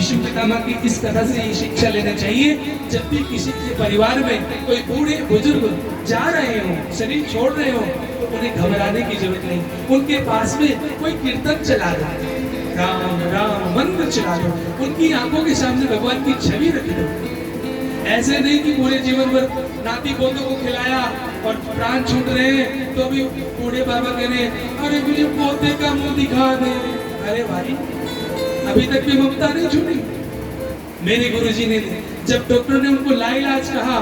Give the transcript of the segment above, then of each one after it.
विष्णु पितामह की इस कथा से ये शिक्षा लेना चाहिए, जब भी किसी के परिवार में कोई बूढ़े बुजुर्ग जा रहे हो, शरीर छोड़ रहे हो, तो उन्हें घबराने की जरूरत नहीं। उनके पास में कोई कीर्तन चला दो, राम राम मंत्र चला दो, उनकी आंखों के सामने भगवान की छवि रख दो। ऐसे नहीं कि पूरे जीवन भर नाती पोतों को खिलाया और प्राण छूट रहे हैं तो भी बूढ़े बाबा कह रहे हैं अरे मुझे पोते का मुंह दिखा दे। अरे भाई, अभी तक भी ममता नहीं छूटी। मेरे गुरुजी ने जब डॉक्टर ने उनको लाइलाज कहा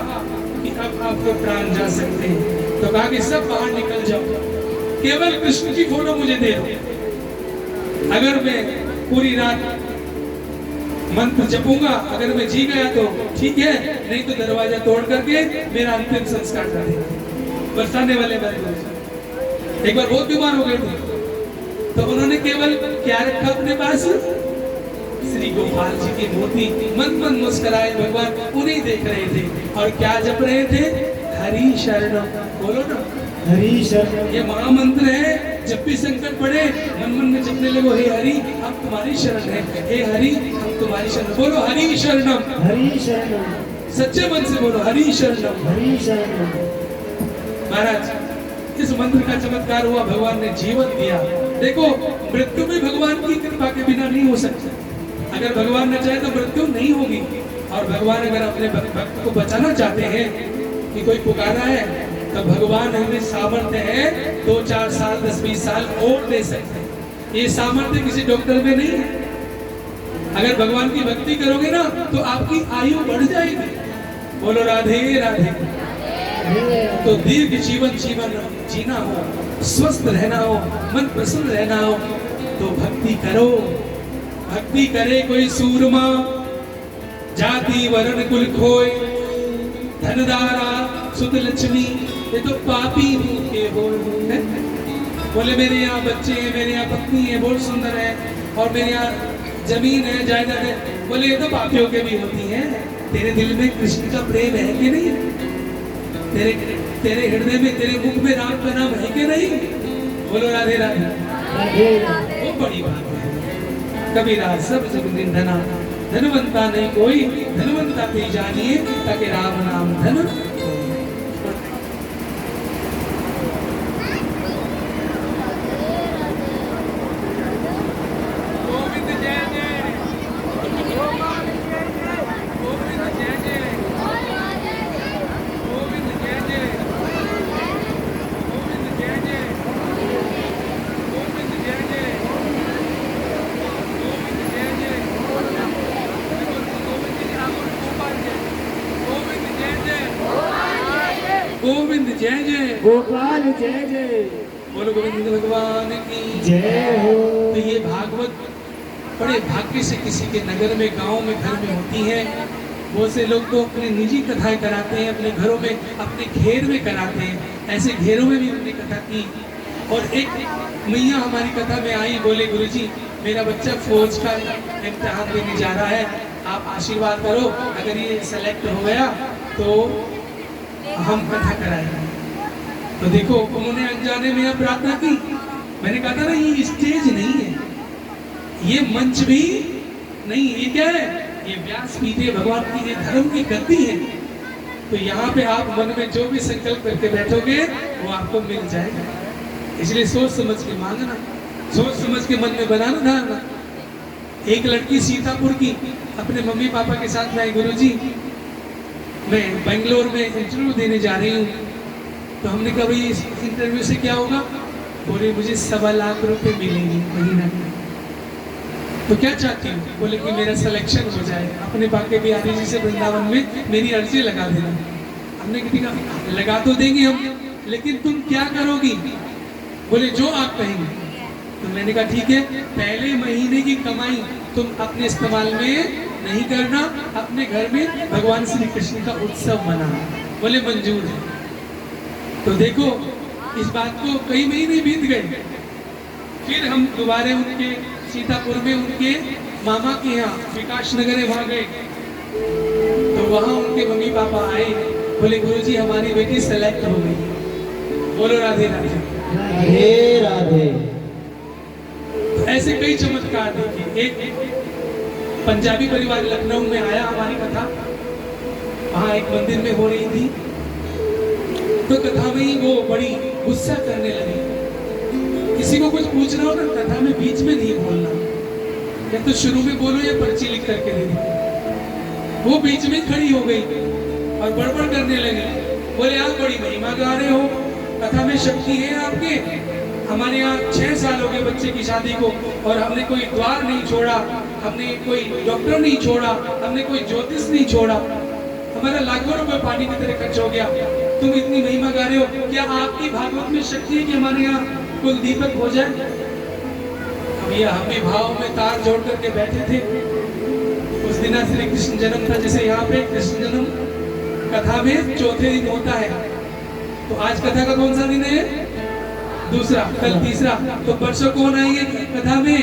कि अब आपको प्राण जा सकते हैं, तो कहा कि सब बाहर निकल जाओ, केवल कृष्ण की फोटो मुझे दे दो। अगर मैं पूरी रात मंत्र जपूंगा, अगर मैं जी गया तो ठीक है, नहीं तो दरवाजा तोड़ करके मेरा अंतिम संस्कार कर देंगे। बरसाने वाले बारे एक बार बहुत बीमार हो गए थे, तो उन्होंने केवल क्या रखा अपने पास, श्री गोपाल जी की मूर्ति, मन मन मुस्कुराए भगवान उन्हें देख रहे थे और क्या जप रहे थे, हरि शरणम। बोलो ना, हरि शरणम। ये महामंत्र है, जब भी संकट पड़े मन मन में जपने लगो, हे हरि हम तुम्हारी शरण है, हे हरि हम तुम्हारी शरण। बोलो हरि शरणम, हरि शरणम। सच्चे मन से बोलो हरि शरणम, हरि शरणम। महाराज इस मंत्र का चमत्कार हुआ, भगवान ने जीवन दिया। देखो मृत्यु भी भगवान की कृपा के बिना नहीं हो सकती। अगर भगवान न चाहे तो मृत्यु नहीं होगी, और भगवान अगर अपने भक्त को बचाना चाहते हैं कि कोई पुकारा है, तो भगवान हमें सामर्थ्य है 2-4 साल 10-20 साल और दे सकते हैं। ये सामर्थ्य किसी डॉक्टर में नहीं है। अगर भगवान की भक्ति करोगे ना तो आपकी आयु बढ़ जाएगी। बोलो राधे राधे। तो दीर्घ जीवन जीना हो, स्वस्थ रहना हो, मन प्रसन्न रहना हो, तो भक्ति करो। भक्ति करे कोई सूरमा, जाति वर्ण कुल खोए, धनदारा सुत लक्ष्मी, ये तो पापी भूखे हो। बोले मेरे यहाँ बच्चे हैं, मेरे यहाँ पत्नी है, बहुत सुंदर है, और मेरे यहाँ जमीन है, जायदाद है। बोले ये तो पापियों के भी होती है। तेरे दिल में कृष्ण का प्रेम है कि नहीं? तेरे हृदय में, तेरे मुख में राम का नाम है कि नहीं? बोलो राधे राधे। वो बड़ी बात है। कबीरा सब जग निंदना, धनवंता नहीं कोई, धनवंता भी जानिए, ताकि राम नाम धन। गोविंद जय जय, गोपाल जय जय, बोलो गोविंद भगवान की जय हो। तो ये भागवत बड़े भाग्य से किसी के नगर में, गांव में, घर में होती है। बहुत से लोग तो अपनी निजी कथाएं कराते हैं, अपने घरों में, अपने घेर में कराते हैं। ऐसे घेरों में भी हमने कथा की। और एक मैया हमारी कथा में आई, बोले गुरुजी मेरा बच्चा फौज का इम्तिहान देने जा रहा है, आप आशीर्वाद करो, अगर ये सेलेक्ट हो गया तो हम कथा कराएंगे। तो देखो उन्होंने अनजाने में प्रार्थना की। मैंने कहा था ना, ये स्टेज नहीं है, ये मंच भी नहीं, ये क्या है, ये व्यासपीठ है, भगवान की ये धर्म की गद्दी है। तो यहाँ पे आप मन में जो भी संकल्प करके बैठोगे वो आपको मिल जाएगा। इसलिए सोच समझ के मांगना, सोच समझ के मन में बनाना धारना। एक लड़की सीतापुर की अपने मम्मी पापा के साथ में, गुरुजी मैं बेंगलोर में इंटरव्यू देने जा रही हूँ। तो हमने कहा भाई इस इंटरव्यू से क्या होगा? बोले मुझे 1.25 लाख रुपए मिलेंगे महीना के। तो क्या चाहती हूँ? बोले कि मेरा सिलेक्शन हो जाए, अपने बाके बिहारी जी से वृंदावन में मेरी अर्जी लगा देना। हमने कहा लगा तो देंगे हम, लेकिन तुम क्या करोगी? बोले जो आप कहेंगे। तो मैंने कहा ठीक है, पहले महीने की कमाई तुम अपने इस्तेमाल में नहीं करना, अपने घर में भगवान श्री कृष्ण का उत्सव मनाना। बोले मंजूर है। तो देखो इस बात को कई महीने बीत गए। फिर हम दोबारा उनके सीतापुर में उनके मामा के यहाँ विकास नगर है, वहां गए। तो वहां उनके मम्मी पापा आए, बोले गुरुजी हमारी बेटी सेलेक्ट हो गई। बोलो राधे राधे। राधे राधे। तो ऐसे कई चमत्कार देखे। एक पंजाबी परिवार लखनऊ में आया हमारी कथा, वहाँ एक मंदिर में हो रही थी, तो कथा में ही वो बड़ी गुस्सा करने लगी। किसी को कुछ पूछना हो ना कथा में बीच में नहीं बोलना, या तो शुरू में बोलो या पर्ची लिख करके दे दो। वो बीच में खड़ी हो गई और बड़बड़ करने लगी। बोले आप बड़ी महिमा गा रहे हो, कथा में शक्ति है आपके, हमारे यहाँ 6 साल हो गए बच्चे की शादी को और हमने कोई द्वार नहीं छोड़ा, हमने कोई डॉक्टर नहीं छोड़ा, हमने कोई ज्योतिष नहीं छोड़ा, हमारा लाखों रुपए पानी की तरह खर्च हो गया, तुम इतनी महिमा गा रहे हो, क्या आपकी भागवत में शक्ति है कि हमारे यहाँ कुल दीपक हो जाए? हम भी भाव में तार जोड़ करके बैठे थे। उस दिन श्री कृष्ण जन्म था, जैसे यहाँ पे कृष्ण जन्म कथा में चौथे दिन होता है, तो आज कथा का कौन सा दिन है? दूसरा, कल तीसरा, तो परसों कौन आएंगे कथा में?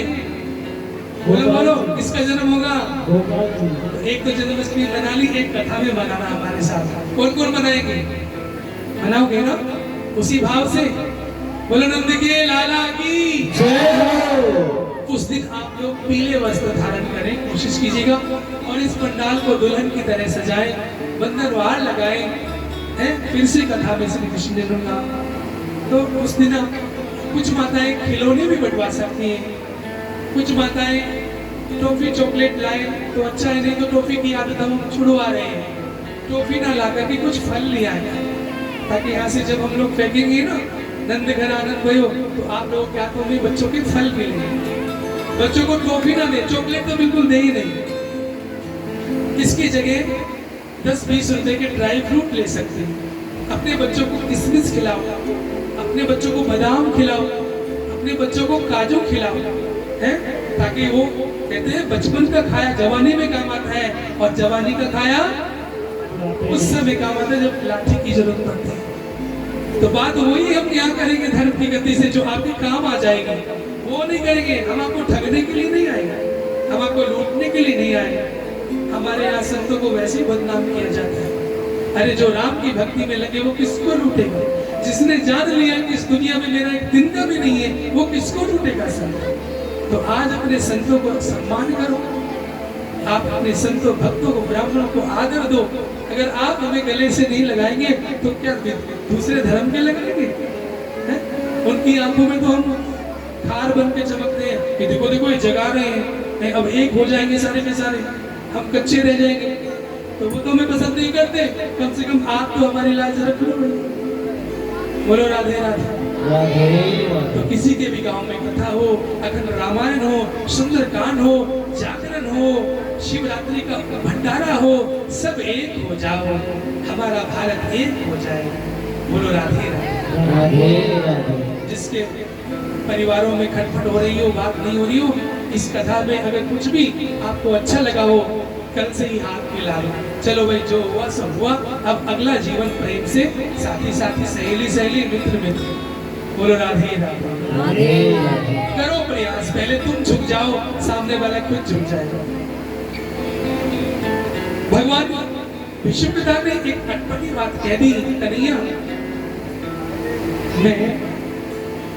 बोलो बोलो, किसका जन्म होगा? तो एक तो जन्माष्टमी मना ली, एक कथा में मनाना हमारे साथ। कौन कौन मनाएंगे? मनाओगे ना उसी भाव से? बोलो नंद के लाला की जय। उस दिन आप लोग पीले वस्त्र धारण करें, कोशिश कीजिएगा, और इस पंडाल को दुल्हन की तरह सजाएं, बंधनवार लगाएं, हैं? फिर से कथा में श्री कृष्ण जन्म का, तो उस दिन कुछ माताएं खिलौने भी बंटवा सकती हैं, कुछ माताएं टॉफी चॉकलेट लाए तो अच्छा है, नहीं तो टॉफी की आदत हम छुड़वा रहे हैं, टॉफी ना ला करके कुछ फल ले आए, ताकि यहाँ से जब हम लोग फेंकेंगे ना नंद घर आनंद भयो, तो आप लोगों के हाथों में बच्चों के फल मिलेंगे। बच्चों को टॉफी ना दे, चॉकलेट तो बिल्कुल दे ही नहीं, इसकी जगह 10-20 रुपए के ड्राई फ्रूट ले सकते हैं। अपने बच्चों को किशमिश खिलाओ, अपने बच्चों को बादाम खिलाओ, अपने बच्चों को काजू खिलाओ, हैं? ताकि वो कहते हैं बचपन का खाया जवानी में काम आता है, और जवानी का खाया उस समय काम आता है जब लाठी की जरूरत पड़ती है। तो बात वही हम यहाँ करेंगे धर्म की गति से, जो आपके काम आ जाएगा, वो नहीं करेंगे। हम आपको ठगने के लिए नहीं आएंगे, हम आपको लूटने के लिए नहीं आएंगे। हमारे यहाँ संतों को वैसे ही बदनाम किया जाता है। अरे जो राम की भक्ति में लगे वो किसको लूटेगा? जिसने जान लिया कि इस दुनिया में मेरा एक दिन का भी नहीं है, वो किसको लूटेगा संत? तो आज अपने संतों को सम्मान करो, आप अपने संतों भक्तों को ब्राह्मणों को आदर दो। अगर आप हमें गले से नहीं लगाएंगे तो क्या दूसरे धर्म के लगाएंगे? उनकी आंखों में तो हम खार बन के चमकते हैं कि देखो देखो ये जगा रहे हैं, नहीं अब एक हो जाएंगे सारे के सारे, हम कच्चे रह जाएंगे, तो वो तो हमें पसंद नहीं करते। कम से कम आप तो हमारी लाज रख लो। बोलो राधे राधे। तो किसी के भी गांव में कथा हो, अखंड रामायण हो, सुंदरकांड हो, जागरण हो, शिवरात्रि का भंडारा हो, सब एक हो जाओ, हमारा भारत एक हो जाए। बोलो राधे राधे। जिसके परिवारों में खटपट हो रही हो, बात नहीं हो रही हो, इस कथा में अगर कुछ भी आपको अच्छा लगा हो, कल से ही हाथ मिला लो। चलो भाई, जो हुआ सब हुआ, अब अगला जीवन प्रेम से, साथी साथी, सहेली सहेली, मित्र मित्र। बोलो राधे राधे। करो प्रयास, पहले तुम झुक जाओ, सामने वाला खुद झुक जाएगा। भगवान विष्णु पिता ने एक अटपटी बात कह दी, कन्हैया मैं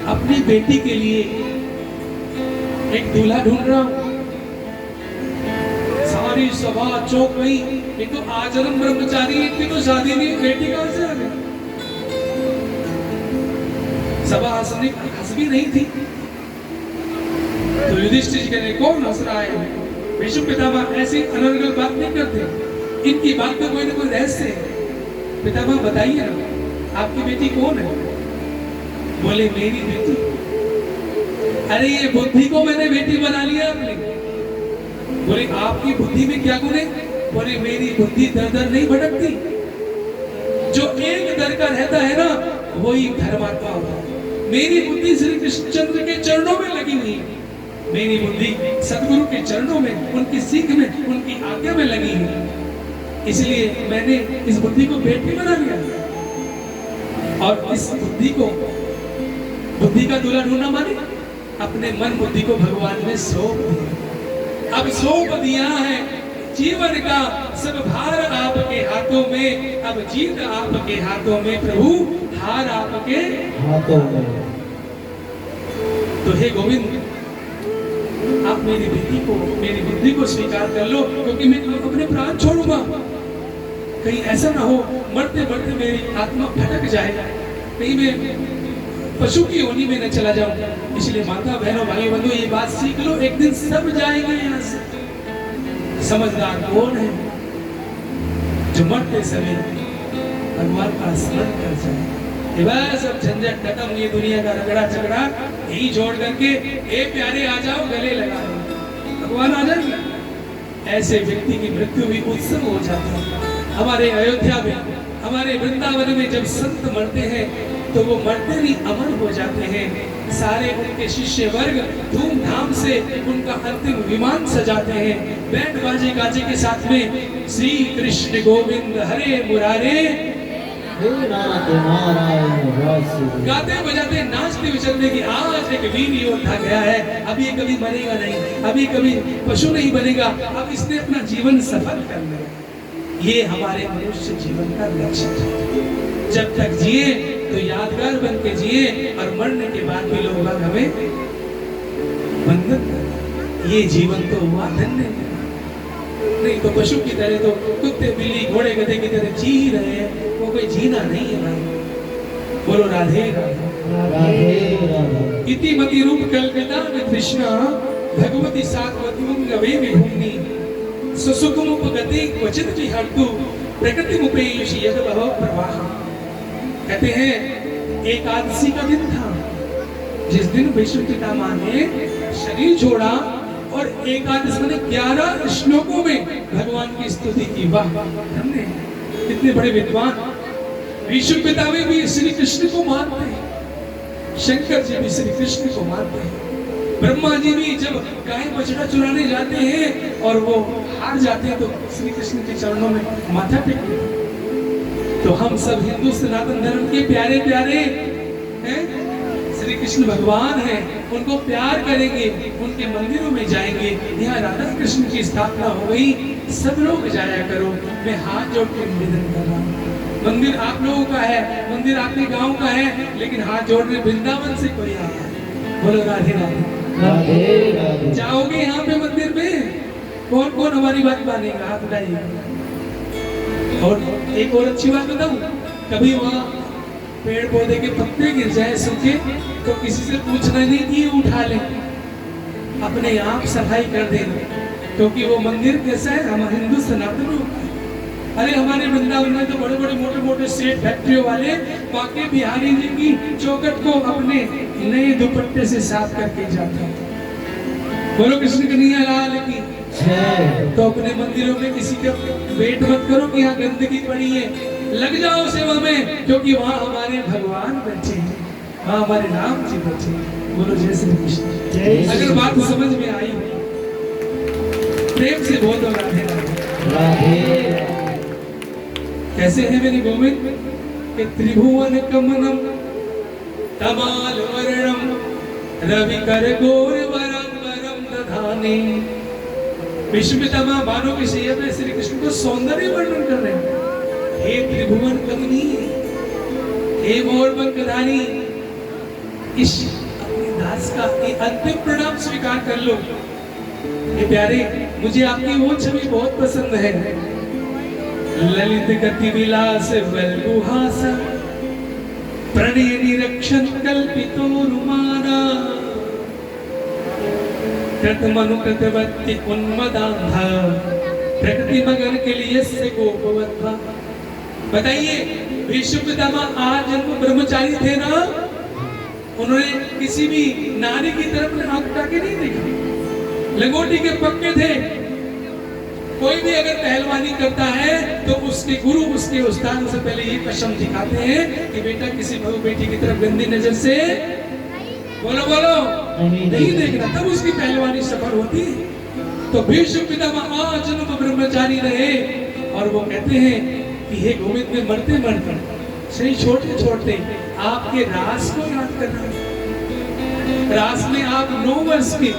अपनी बेटी के लिए एक दूल्हा ढूंढ रहा हूं। सारी सभा चौंक गई, ये तो आजन्म ब्रह्मचारी, इनकी तो शादी नहीं, बेटी कहां से आ गई? सभा हंस भी नहीं थी। तो युधिष्ठिर जी कहने, कौन हंस रहा है? विष्णु पितामह ऐसी अनर्गल बात नहीं करते, इनकी बात में कोई ना कोई रहस्य है। पितामह बताइए ना, आपकी बेटी कौन है? बोले मेरी बेटी। अरे ये बुद्धि को मैंने बेटी बना लिया आपने। बोले आपकी बुद्धि में क्या गुण है? बोले मेरी बुद्धि दर दर नहीं भटकती, जो एक दर का रहता है ना वही धर्मात्मा होता है। मेरी बुद्धि श्री कृष्णचंद्र के चरणों में लगी हुई है, मेरी बुद्धि सदगुरु के चरणों में, उनकी सीख में, उनकी आज्ञा में लगी है। इसलिए मैंने इस बुद्धि को बेटी बना लिया। और इस बुद्धि को, बुद्धि का दूल्हा ढूंढना माने अपने मन बुद्धि को भगवान ने सौंप दिया। अब सौंप दिया है जीवन का सब भार आपके हाथों में, अब जीत आपके हाथों में, प्रभु हार आपके हाथों में। तो हे गोविंद, आप मेरी बुद्धि को स्वीकार कर लो, क्योंकि मैं अपने प्राण छोड़ूंगा। कहीं ऐसा ना हो मरते मरते मेरी आत्मा भटक जाए, कहीं मैं पशु की योनि में न चला जाऊं। इसलिए माता बहनों भाई बंधु ये बात सीख लो, एक दिन सब जाएंगे यहाँ से। समझदार कौन है? जो मरते समय भगवान का स्मरण कर जाए। ये बस अब झंझट खत्म, ये दुनिया का रगड़ा झगड़ा यही छोड़ करके ए प्यारे आ जाओ, गले लगा लो, भगवान आ जाएंगे। ऐसे व्यक्ति की मृत्यु भी उत्सव हो जाती है। हमारे अयोध्या में, हमारे वृंदावन में जब संत मरते हैं तो वो मरते नहीं अमर हो जाते हैं। सारे उनके शिष्य वर्ग धूमधाम से उनका अंतिम विमान सजाते हैं, बैंड बाजे गाजे के साथ में श्री कृष्ण गोविंद हरे मुरारे गाते बजाते नाचते विचरते कि आज एक वीर योद्धा गया है, अभी कभी मरेगा नहीं, अभी कभी पशु नहीं बनेगा, अब इसने अपना जीवन सफल कर लिया। ये हमारे मनुष्य जीवन का लक्ष्य है। जब तक जिए तो यादगार बन के जिए, और मरने के बाद भी लोग हमें वंदन करें। ये जीवन तो हुआ धन्य, नहीं तो पशु की तरह तो कुत्ते बिल्ली घोड़े गधे की तरह जी रहे हैं, वो कोई जीना नहीं है भाई। बोलो राधे राधे। इति मति रूप कल्पिता में कृष्णा भगवती सात्वतुंग वे विभूमि सुसुखमुपगति क्वचित विहर्तु प्रकृति मुपेयुषि यद बहो प्रवाह। कहते हैं एकादशी का दिन था जिस दिन विष्णु पितामह ने शरीर छोड़ा, और एकादश मैंने 11 श्लोकों में भगवान की स्तुति की। वाह, हमने इतने बड़े विद्वान। विष्णु पितामह भी श्री कृष्ण को मानते हैं, शंकर जी भी श्री कृष्ण को मानते हैं, ब्रह्मा जी भी जब गाय बछड़ा चुराने जाते हैं और वो हार जाते हैं तो श्री कृष्ण के चरणों में माथा टेकते हैं। तो हम सब हिंदू सनातन धर्म के प्यारे प्यारे हैं, श्री कृष्ण भगवान हैं, उनको प्यार करेंगे, उनके मंदिरों में जाएंगे। यहाँ राधा कृष्ण की स्थापना हो गई, सब लोग जाया करो। मैं हाथ जोड़ के निवेदन कर रहा हूँ, मंदिर आप लोगों का है, मंदिर आपके गांव का है, लेकिन हाथ जोड़ने वृंदावन से कोई आया है। बोलो राधे राधे। जाओगे यहाँ पे मंदिर में, कौन कौन हमारी बात मानेगा? हाथ उठाइए। और एक और अच्छी बात बताऊं, कभी वहाँ पेड़ पौधे के पत्ते गिर जाए सूखे तो किसी से पूछना नहीं कि उठा ले, अपने आप सफाई कर देना, क्योंकि वो मंदिर कैसा है, हम हिंदू सनातन में। अरे हमारे वृंदावन में तो बड़े बड़े मोटे मोटे सेठ फैक्ट्रियों वाले बाकी बिहारी जी की चौखट को अपने नए दुपट्टे से साफ करके जाते हैं। बोलो कृष्ण कन्हैया लाल की। तो अपने मंदिरों में किसी का वेट मत करो कि यहाँ गंदगी पड़ी है, लग जाओ सेवा में, क्योंकि वहाँ हमारे भगवान बैठे हैं, वहाँ हमारे राम जी बैठे हैं। बोलो जय श्री कृष्ण। अगर बात समझ में आई प्रेम से बोल दो राधे राधे। कैसे है मेरे गोविंद के त्रिभुवन कमनम तमाल वर्णम रवि कर गोर वरम वरम दधाने। विश्व पितामह बाणों के शैया में श्री कृष्ण को सौंदर्य वर्णन कर रहे हैं। हे त्रिभुवन कमनी, हे मोर पंखधारी, इस अपने दास का ये अंतिम प्रणाम स्वीकार कर लो। ये प्यारे, मुझे आपकी वो छवि बहुत पसंद है। ललित गति विलास वल्गुहास प्रणय निरक्षण कल्पितो रुमाना कृतमनु कृतवत्ति उन्मदान्धा प्रकृति मगन के लिए से गोपवत्ता। बताइए, विश्व पितामह आज जन्म ब्रह्मचारी थे ना, उन्होंने किसी भी नारी की तरफ आंख उठा के नहीं देखा, लंगोटी के पक्के थे। कोई भी अगर पहलवानी करता है तो उसके गुरु, उसके उस्ताद से पहले ये कसम दिखाते हैं कि बेटा किसी बहू बेटी की तरफ गंदी नजर से बोलो बोलो नहीं देखना, तब उसकी पहलवानी सफल होती। तो भीष्म पितामह आजन्म ब्रह्मचारी रहे, और वो कहते हैं कि हे गोविंद, में मरते मरते सही छोटे छोटे आपके रास को याद करना। रास में आप 9 वर्ष के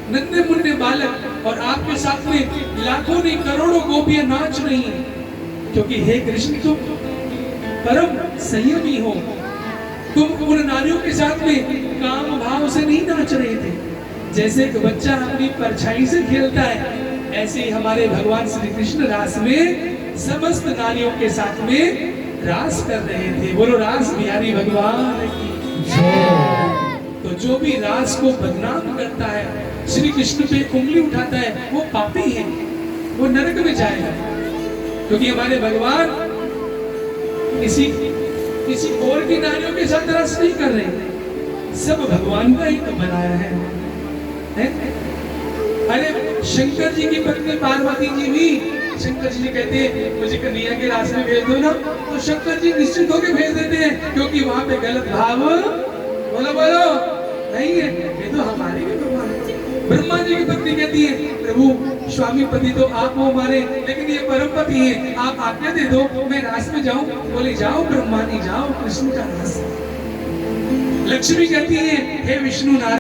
नन्हे मुन्ने बालक और आपके साथ में लाखों नहीं करोड़ों गोपियां नाच रही हैं, क्योंकि हे कृष्ण तुम परम संयमी हो, तुम उन नारियों के साथ में काम भाव से नहीं नाच रहे थे जैसे एक बच्चा अपनी परछाई से खेलता है, ऐसे ही हमारे भगवान श्री कृष्ण रास में समस्त नारियों के साथ में रास कर रहे थे। बोलो रास बिहारी भगवान की। तो जो भी रास को बदनाम करता है, श्री कृष्ण पे उंगली उठाता है, वो पापी है, वो नरक में जाएगा। क्योंकि हमारे भगवान किसी और की नारियों के साथ रास नहीं कर रहे, सब भगवान का ही तो बनाया है? अरे शंकर जी की पत्नी पार्वती जी भी, शंकर जी कहते हैं मुझे कन्हैया के रास में भेज दो ना, तो शंकर जी निश्चित होकर भेज देते हैं, क्योंकि वहां पे गलत भाव बोलो बोलो नहीं है। ये तो हमारे भी भगवान है। ब्रह्मा जी की पत्नी कहती है प्रभु स्वामी पति तो आप हो हमारे, लेकिन ये परम पति है, आप आज्ञा दे दो मैं रास में जाऊं। बोले जाओ ब्रह्मा जी जाओ, कृष्ण का रास। लक्ष्मी कहती है हे विष्णु नारायण